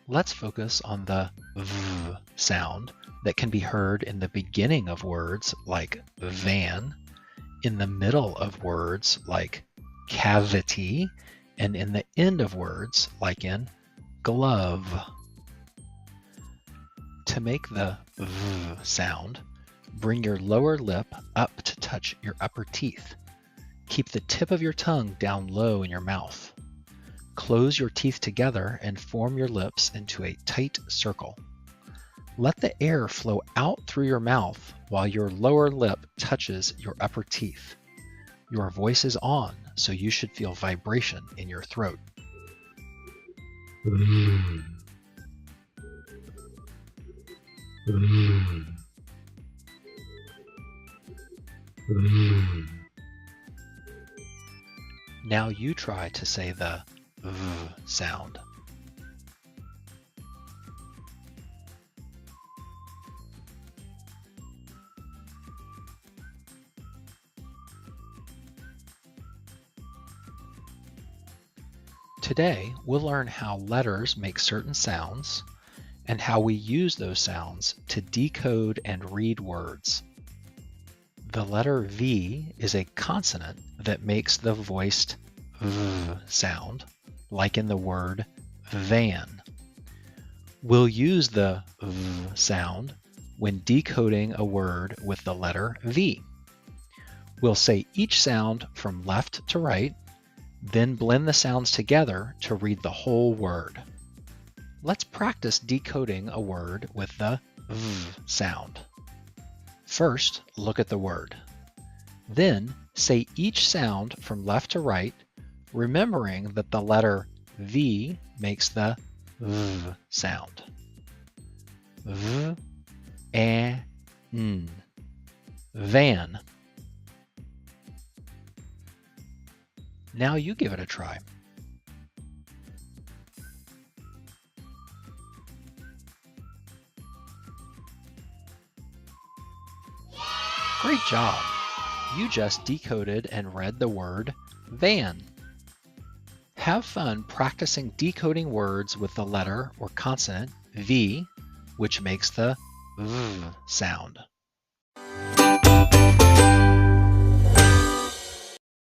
Let's focus on the V sound that can be heard in the beginning of words like van, in the middle of words like cavity, and in the end of words like in glove. To make the V sound, bring your lower lip up to touch your upper teeth. Keep the tip of your tongue down low in your mouth. Close your teeth together and form your lips into a tight circle. Let the air flow out through your mouth while your lower lip touches your upper teeth. Your voice is on, so you should feel vibration in your throat. Now you try to say the V sound. Today, we'll learn how letters make certain sounds and how we use those sounds to decode and read words. The letter V is a consonant that makes the voiced V sound, like in the word van. We'll use the V sound when decoding a word with the letter V. We'll say each sound from left to right, then blend the sounds together to read the whole word. Let's practice decoding a word with the V sound. First, look at the word. Then, say each sound from left to right, remembering that the letter V makes the V sound. V, a, n. Van. Now you give it a try. Great job! You just decoded and read the word van. Have fun practicing decoding words with the letter or consonant V, which makes the V sound.